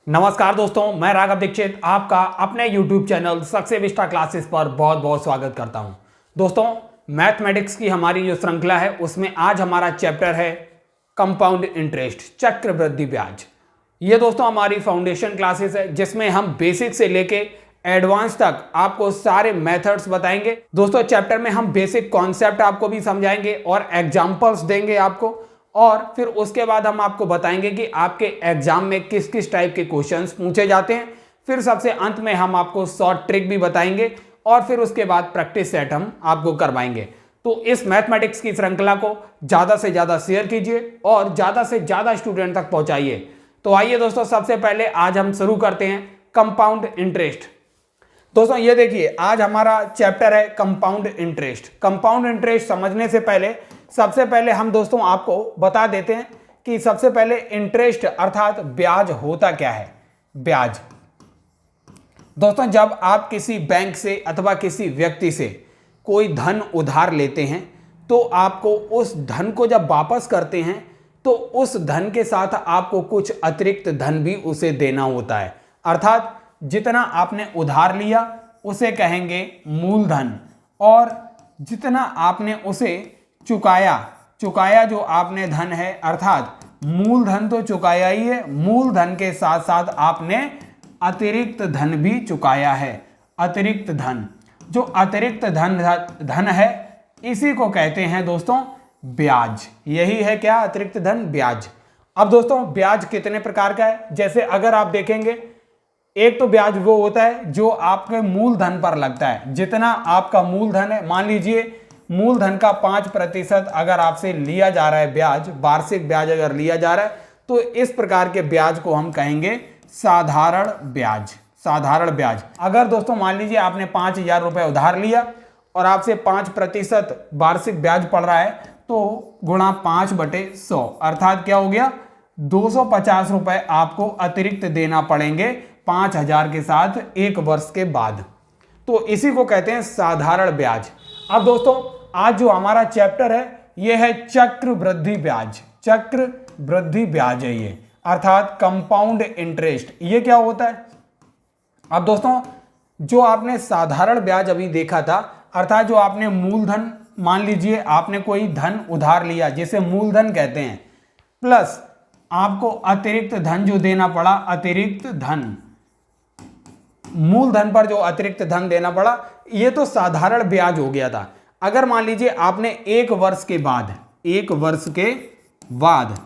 नमस्कार दोस्तों, मैं राघव दीक्षित आपका अपने YouTube चैनल सक्सेविस्टा क्लासेस पर बहुत बहुत स्वागत करता हूं। दोस्तों, मैथमेटिक्स की हमारी जो श्रृंखला है उसमें आज हमारा चैप्टर है कंपाउंड इंटरेस्ट, चक्रवृद्धि ब्याज। ये दोस्तों हमारी फाउंडेशन क्लासेस है जिसमें हम बेसिक से लेके एडवांस तक आपको सारे मेथड्स बताएंगे। दोस्तों, चैप्टर में हम बेसिक कॉन्सेप्ट आपको भी समझाएंगे और एग्जाम्पल्स देंगे आपको, और फिर उसके बाद हम आपको बताएंगे कि आपके एग्जाम में किस किस टाइप के क्वेश्चंस पूछे जाते हैं। फिर सबसे अंत में हम आपको शॉर्ट ट्रिक भी बताएंगे और फिर उसके बाद प्रैक्टिस सेट हम आपको करवाएंगे। तो इस मैथमेटिक्स की श्रृंखला को ज़्यादा से ज़्यादा शेयर कीजिए और ज़्यादा से ज़्यादा स्टूडेंट तक पहुँचाइए। तो आइए दोस्तों, सबसे पहले आज हम शुरू करते हैं कंपाउंड इंटरेस्ट। दोस्तों ये देखिए, आज हमारा चैप्टर है कंपाउंड इंटरेस्ट। कंपाउंड इंटरेस्ट समझने से पहले सबसे पहले हम दोस्तों आपको बता देते हैं कि सबसे पहले इंटरेस्ट अर्थात ब्याज होता क्या है। ब्याज दोस्तों, जब आप किसी बैंक से अथवा किसी व्यक्ति से कोई धन उधार लेते हैं तो आपको उस धन को जब वापस करते हैं तो उस धन के साथ आपको कुछ अतिरिक्त धन भी उसे देना होता है। अर्थात जितना आपने उधार लिया उसे कहेंगे मूलधन, और जितना आपने उसे चुकाया जो आपने धन है, अर्थात मूलधन तो चुकाया ही है, मूलधन के साथ साथ आपने अतिरिक्त धन भी चुकाया है। अतिरिक्त धन, जो अतिरिक्त धन है इसी को कहते हैं दोस्तों ब्याज। यही है क्या? अतिरिक्त धन, ब्याज। अब दोस्तों ब्याज कितने प्रकार का है? जैसे अगर आप देखेंगे, एक तो ब्याज वो होता है जो आपके मूलधन पर लगता है। जितना आपका मूलधन है, मान लीजिए मूलधन का 5% अगर आपसे लिया जा रहा है ब्याज, वार्षिक ब्याज अगर लिया जा रहा है, तो इस प्रकार के ब्याज को हम कहेंगे साधारण ब्याज। साधारण ब्याज। अगर दोस्तों मान लीजिए आपने 5,000 रुपए उधार लिया और आपसे 5% वार्षिक ब्याज पड़ रहा है, तो गुणा 5/100 अर्थात क्या हो गया? 250 रुपए आपको अतिरिक्त देना पड़ेंगे 5,000 के साथ 1 वर्ष के बाद। तो इसी को कहते हैं साधारण ब्याज। अब दोस्तों आज जो हमारा चैप्टर है यह है चक्रवृद्धि ब्याज। चक्रवृद्धि ब्याज है ये, अर्थात कंपाउंड इंटरेस्ट। ये क्या होता है? अब दोस्तों जो आपने साधारण ब्याज अभी देखा था, अर्थात जो आपने मूलधन, मान लीजिए आपने कोई धन उधार लिया जिसे मूलधन कहते हैं, प्लस आपको अतिरिक्त धन जो देना पड़ा, अतिरिक्त धन, मूलधन पर जो अतिरिक्त धन देना पड़ा, ये तो साधारण ब्याज हो गया था। अगर मान लीजिए आपने 1 वर्ष के बाद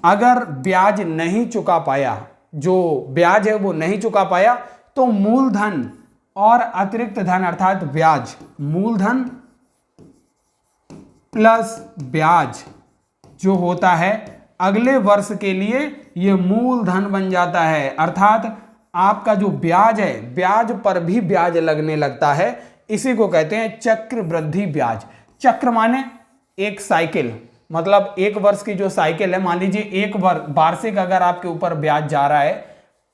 अगर ब्याज नहीं चुका पाया, जो ब्याज है वो नहीं चुका पाया, तो मूलधन और अतिरिक्त धन अर्थात ब्याज, मूलधन प्लस ब्याज जो होता है अगले वर्ष के लिए ये मूलधन बन जाता है। अर्थात आपका जो ब्याज है, ब्याज पर भी ब्याज लगने लगता है। इसी को कहते हैं चक्रवृद्धि ब्याज। चक्र माने एक साइकिल, मतलब 1 वर्ष की जो साइकिल है, मान लीजिए एक वार्षिक अगर आपके ऊपर ब्याज जा रहा है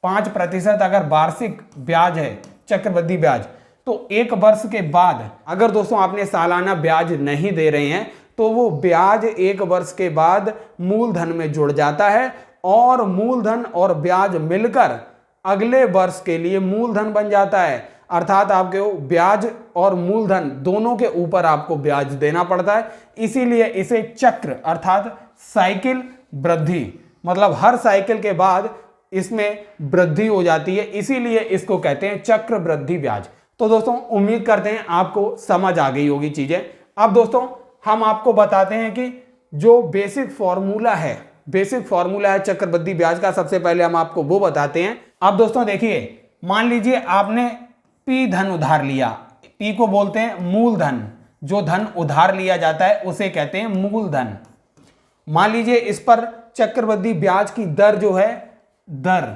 5% अगर वार्षिक ब्याज है, चक्रवृद्धि ब्याज, तो 1 वर्ष के बाद अगर दोस्तों आपने सालाना ब्याज नहीं दे रहे हैं तो वो ब्याज 1 वर्ष के बाद मूलधन में जुड़ जाता है और मूलधन और ब्याज मिलकर अगले वर्ष के लिए मूलधन बन जाता है। अर्थात आपके ब्याज और मूलधन दोनों के ऊपर आपको ब्याज देना पड़ता है। इसीलिए इसे चक्र अर्थात साइकिल वृद्धि, मतलब हर साइकिल के बाद इसमें वृद्धि हो जाती है, इसीलिए इसको कहते हैं चक्रवृद्धि ब्याज। तो दोस्तों उम्मीद करते हैं आपको समझ आ गई होगी चीजें। अब दोस्तों हम आपको बताते हैं कि जो बेसिक फॉर्मूला है चक्रवृद्धि ब्याज का, सबसे पहले हम आपको वो बताते हैं। अब दोस्तों देखिए, मान लीजिए आपने पी धन उधार लिया, पी को बोलते हैं मूलधन। जो धन उधार लिया जाता है उसे कहते हैं मूलधन। मान लीजिए इस पर चक्रवृद्धि ब्याज की दर जो है, दर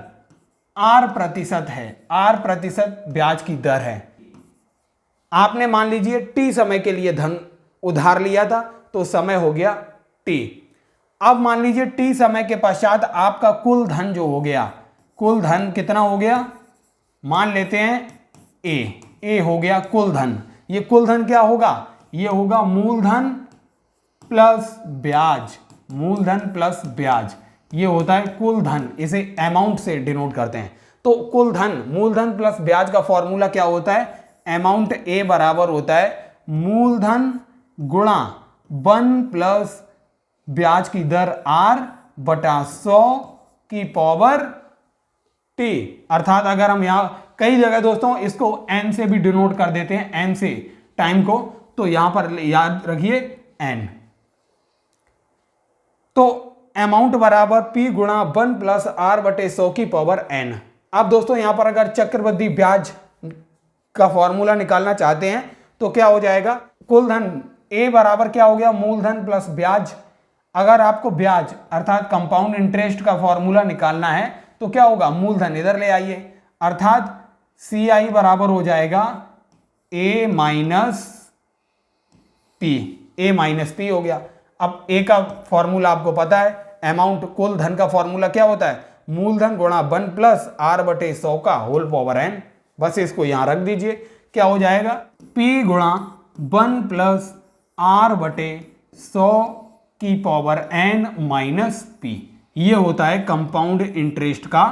R% है, R% ब्याज की दर है। आपने मान लीजिए टी समय के लिए धन उधार लिया था, तो समय हो गया टी। अब मान लीजिए टी समय के पश्चात आपका कुल धन जो हो गया, कुल धन कितना हो गया? मान लेते हैं ए हो गया कुल धन। ये कुल धन क्या होगा? ये होगा मूलधन प्लस ब्याज, मूलधन प्लस ब्याज। ये होता है कुल धन, इसे अमाउंट से डिनोट करते हैं। तो कुल धन, मूलधन प्लस ब्याज का फॉर्मूला क्या होता है? अमाउंट ए बराबर होता है मूलधन गुणा 1 प्लस ब्याज की दर r बटा 100 की पावर t। अर्थात अगर हम यहां कई जगह दोस्तों इसको n से भी डिनोट कर देते हैं, n से टाइम को, तो यहां पर याद रखिए n। तो अमाउंट बराबर p गुणा 1 प्लस r बटे 100 की पावर n। अब दोस्तों यहां पर अगर चक्रवृद्धि ब्याज का फॉर्मूला निकालना चाहते हैं तो क्या हो जाएगा? कुल धन a बराबर क्या हो गया? मूलधन प्लस ब्याज। अगर आपको ब्याज अर्थात कंपाउंड इंटरेस्ट का फॉर्मूला निकालना है तो क्या होगा? मूलधन इधर ले आइए, अर्थात CI बराबर हो जाएगा a माइनस p हो गया। अब a का फॉर्मूला आपको पता है, अमाउंट कुल धन का फॉर्मूला क्या होता है? मूलधन गुणा 1 प्लस r बटे 100 का होल पावर n। बस इसको यहां रख दीजिए, क्या हो जाएगा? p गुणा 1 प्लस r बटे 100 की पावर n माइनस p। ये होता है कंपाउंड इंटरेस्ट का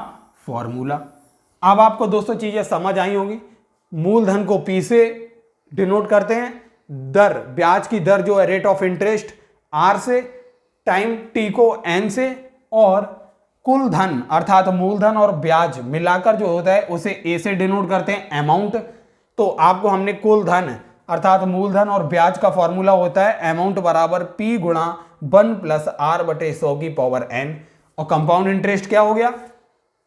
फॉर्मूला। अब आपको दोस्तों चीजें समझ आई होंगी। मूलधन को p से डिनोट करते हैं, दर, ब्याज की दर जो है रेट ऑफ इंटरेस्ट r से, टाइम t को n से, और कुल धन अर्थात मूलधन और ब्याज मिलाकर जो होता है उसे a से डिनोट करते हैं, अमाउंट। तो आपको हमने कुल धन अर्थात मूलधन और ब्याज का फॉर्मूला होता है अमाउंट बराबर p गुणा 1 प्लस r बटे 100 की पावर n। और कंपाउंड इंटरेस्ट क्या हो गया?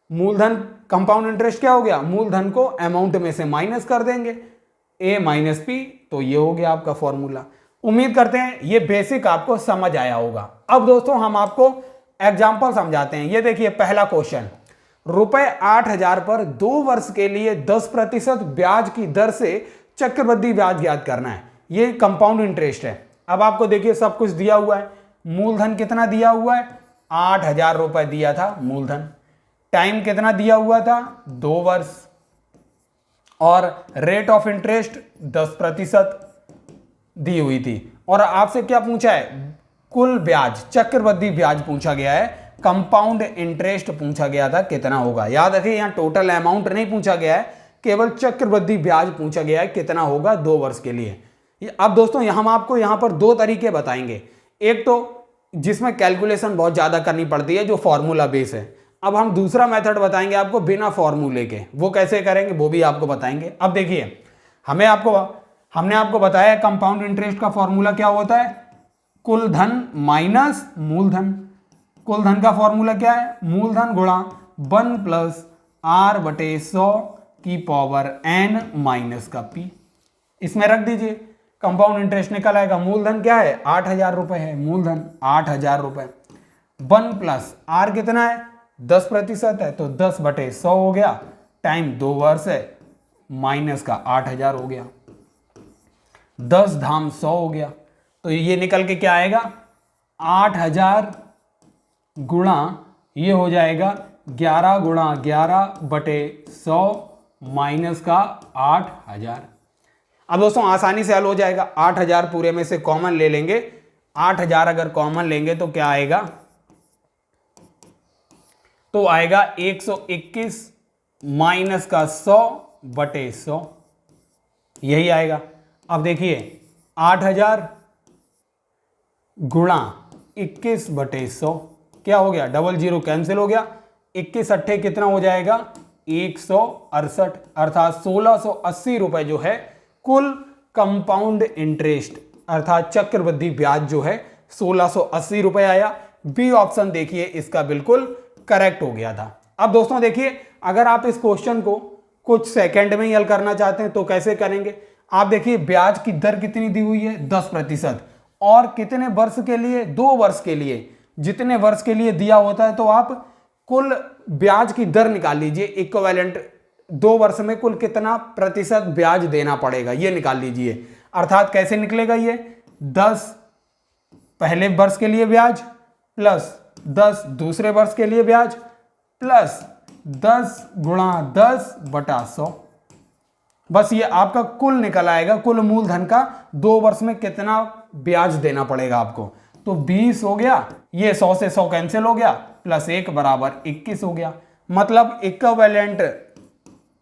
मूलधन, कंपाउंड इंटरेस्ट क्या हो गया? मूलधन को अमाउंट में से माइनस कर देंगे, a माइनस p। तो ये हो गया आपका फॉर्मूला। उम्मीद करते हैं ये बेसिक आपको समझ आया होगा। अब दोस्तों हम आपको एग्जाम्पल समझाते हैं। ये देखिए पहला क्वेश्चन, रुपए 8000 पर 2 वर्ष के लिए 10% ब्याज की दर से चक्रवृद्धि ब्याज ज्ञात करना है। ये कंपाउंड इंटरेस्ट है। अब आपको देखिए सब कुछ दिया हुआ है। मूलधन कितना दिया हुआ है? 8000 रुपए दिया था मूलधन। टाइम कितना दिया हुआ था? 2 वर्ष। और रेट ऑफ इंटरेस्ट 10% दी हुई थी। और आपसे क्या पूछा है? कुल ब्याज, चक्रवृद्धि ब्याज पूछा गया है, कंपाउंड इंटरेस्ट पूछा गया था कितना होगा। याद रखिए यहां टोटल अमाउंट नहीं पूछा गया है, केवल चक्रवृद्धि ब्याज पूछा गया है कितना होगा 2 वर्ष के लिए। अब दोस्तों हम आपको यहां पर 2 तरीके बताएंगे। एक तो जिसमें कैलकुलेशन बहुत ज्यादा करनी पड़ती है, जो फॉर्मूला बेस है। अब हम दूसरा मेथड बताएंगे आपको बिना फॉर्मूले के, वो कैसे करेंगे वो भी आपको बताएंगे। अब देखिए हमने आपको बताया कंपाउंड इंटरेस्ट का फॉर्मूला क्या होता है? कुल धन माइनस मूलधन। कुल धन का फॉर्मूला क्या है? मूलधन गुणा 1 प्लस r बटे 100 की पावर n माइनस का p। इसमें रख दीजिए, कंपाउंड इंटरेस्ट निकल आएगा। मूलधन क्या है? 8000 रुपए है मूलधन, 8000 रुपए। 1 प्लस r कितना है? 10% है, तो 10 बटे 100 हो गया। टाइम 2 वर्ष है, माइनस का 8000 हो गया। 10 धाम 100 हो गया। तो ये निकल के क्या आएगा? 8000 गुणा ये हो जाएगा 11 गुणा 11 बटे 100 माइनस का 8000। अब दोस्तों आसानी से हल हो जाएगा। 8000 पूरे में से कॉमन ले लेंगे। 8000 अगर कॉमन लेंगे तो क्या आएगा? तो आएगा 121 माइनस का 100 बटे 100, यही आएगा। अब देखिए 8000 गुणा 21 बटे 100 क्या हो गया? डबल जीरो कैंसिल हो गया। 21 अट्ठे कितना हो जाएगा? 168, अर्थात 1680 रुपए जो है कुल कंपाउंड इंटरेस्ट अर्थात चक्रवृद्धि ब्याज जो है 1680 रुपए आया। बी ऑप्शन देखिए इसका बिल्कुल करेक्ट हो गया था। अब दोस्तों देखिए अगर आप इस क्वेश्चन को कुछ सेकंड में ही हल करना चाहते हैं तो कैसे करेंगे? आप देखिए ब्याज की दर कितनी दी हुई है? 10%। और कितने वर्ष के लिए? 2 वर्ष के लिए। जितने वर्ष के लिए दिया होता है तो आप कुल ब्याज की दर निकाल लीजिए, इक्विवेलेंट 2 वर्ष में कुल कितना प्रतिशत ब्याज देना पड़ेगा ये निकाल लीजिए। अर्थात कैसे निकलेगा ये? 10 पहले वर्ष के लिए ब्याज प्लस 10 दूसरे वर्ष के लिए ब्याज प्लस 10 गुणा 10 बटा 100। बस ये आपका कुल निकल आएगा, कुल मूलधन का 2 वर्ष में कितना ब्याज देना पड़ेगा आपको। तो 20 हो गया, ये 100 से 100 कैंसिल हो गया, प्लस 1 बराबर 21 हो गया। मतलब इक्विवेलेंट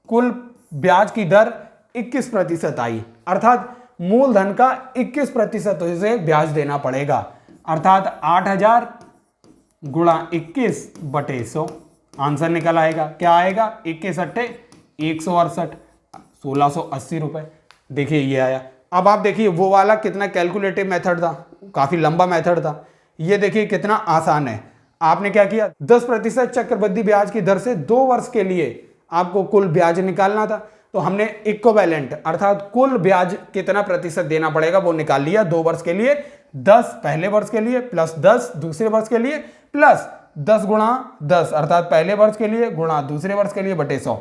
कुल ब्याज की दर 21% आई, अर्थात मूलधन का 21% उसे ब्याज देना पड़ेगा, अर्थात 8000 गुणा 21 बटे 100 आंसर निकल आएगा। क्या आएगा? 21 अट्ठे 168, 1680 रुपए। देखिए ये आया। अब आप देखिए वो वाला कितना कैलकुलेटिव मेथड था, काफी लंबा मेथड था। ये देखिए कितना आसान है। आपने क्या किया, 10% चक्रवृद्धि ब्याज की दर से 2 वर्ष के लिए आपको कुल ब्याज निकालना था, तो हमने इक्विवेलेंट अर्थात कुल ब्याज कितना प्रतिशत देना पड़ेगा वो निकाल लिया। 2 वर्ष के लिए 10 पहले वर्ष के लिए, प्लस 10 दूसरे वर्ष के लिए, प्लस 10 गुणा 10 अर्थात पहले वर्ष के लिए गुणा दूसरे वर्ष के लिए बटे 100।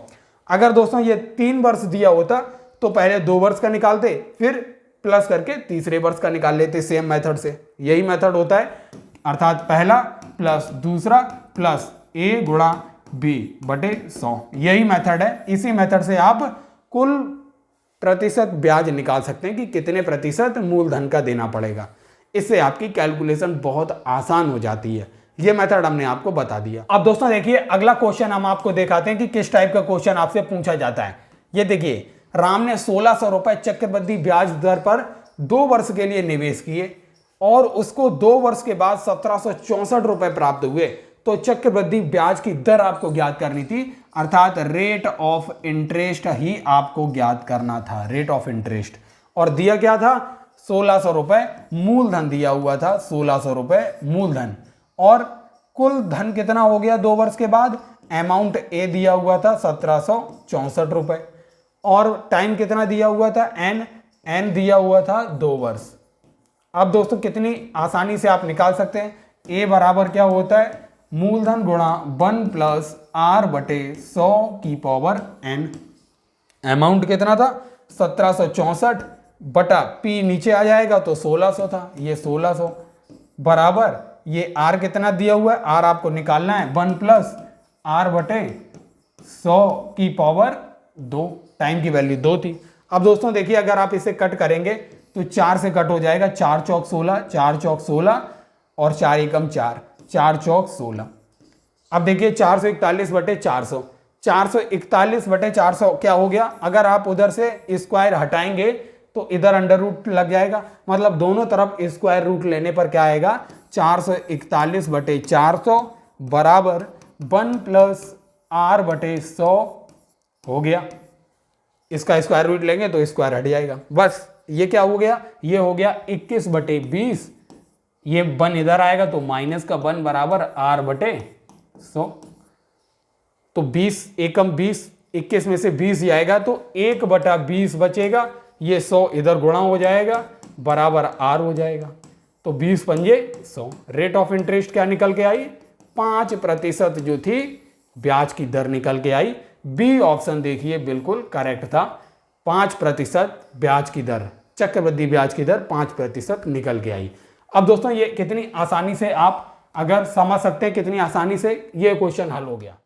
अगर दोस्तों ये 3 वर्ष दिया होता तो पहले 2 वर्ष का निकालते, फिर प्लस करके तीसरे वर्ष का निकाल लेते सेम मेथड से। यही मेथड होता है, अर्थात पहला प्लस दूसरा प्लस ए गुणा बी बटे 100, यही मेथड है। इसी मेथड से आप कुल प्रतिशत ब्याज निकाल सकते हैं कि कितने प्रतिशत मूलधन का देना पड़ेगा। इससे आपकी कैलकुलेशन बहुत आसान हो जाती है। ये मेथड हमने आपको बता दिया। अब दोस्तों देखिए अगला क्वेश्चन हम आपको दिखाते हैं कि किस टाइप का क्वेश्चन आपसे पूछा जाता है। ये देखिए, राम ने 1600 रुपए चक्रवृद्धि ब्याज दर पर 2 वर्ष के लिए निवेश किए और उसको 2 वर्ष के बाद 1764 रुपए प्राप्त हुए, तो चक्रवृद्धि ब्याज की दर आपको ज्ञात करनी थी, अर्थात रेट ऑफ इंटरेस्ट ही आपको ज्ञात करना था, रेट ऑफ इंटरेस्ट। और दिया क्या था? 1600 रुपए मूलधन दिया हुआ था, 1600 रुपए मूलधन। और कुल धन कितना हो गया 2 वर्ष के बाद? अमाउंट ए दिया हुआ था 1764 रुपए, और टाइम कितना दिया हुआ था? एन दिया हुआ था 2 वर्ष। अब दोस्तों कितनी आसानी से आप निकाल सकते हैं। ए बराबर क्या होता है? मूलधन गुणा 1 प्लस आर बटे 100 की पावर एन। अमाउंट कितना था? 1764 बटा पी नीचे आ जाएगा तो 1600 था, ये 1600 बराबर ये आर कितना दिया हुआ है? आर आपको निकालना है 1 प्लस आर बटे 100 की पावर 2। टाइम की वैल्यू 2 थी। अब दोस्तों देखिए अगर आप इसे कट करेंगे तो 4 से कट हो जाएगा, 4 चौक 16, 4 चौक 16 और 4 एकम 4, 4 चौक 16। अब देखिए 441 बटे 400, 441 बटे 400 क्या हो गया? अगर आप उधर से स्क्वायर हटाएंगे तो इधर अंडर रूट लग जाएगा, मतलब दोनों तरफ स्क्वायर रूट लेने पर क्या आएगा? 441 बटे 400 बराबर 1 प्लस आर बटे 100 हो गया। इसका स्क्वायर रूट लेंगे तो स्क्वायर हट जाएगा। बस ये क्या हो गया? ये हो गया 21 बटे 20। ये 1 इधर आएगा तो माइनस का 1 बराबर आर बटे 100। तो 20 एकम 20, 21 में से 20 आएगा तो 1 बटा 20 बचेगा। ये 100 इधर गुणा हो जाएगा बराबर आर हो जाएगा। तो 20 पंजे 100। रेट ऑफ इंटरेस्ट क्या निकल के आई? 5% जो थी ब्याज की दर निकल के आई। बी ऑप्शन देखिए बिल्कुल करेक्ट था। 5% ब्याज की दर, चक्रवृद्धि ब्याज की दर 5% निकल के आई। अब दोस्तों ये कितनी आसानी से आप अगर समझ सकते हैं, कितनी आसानी से ये क्वेश्चन हल हो गया।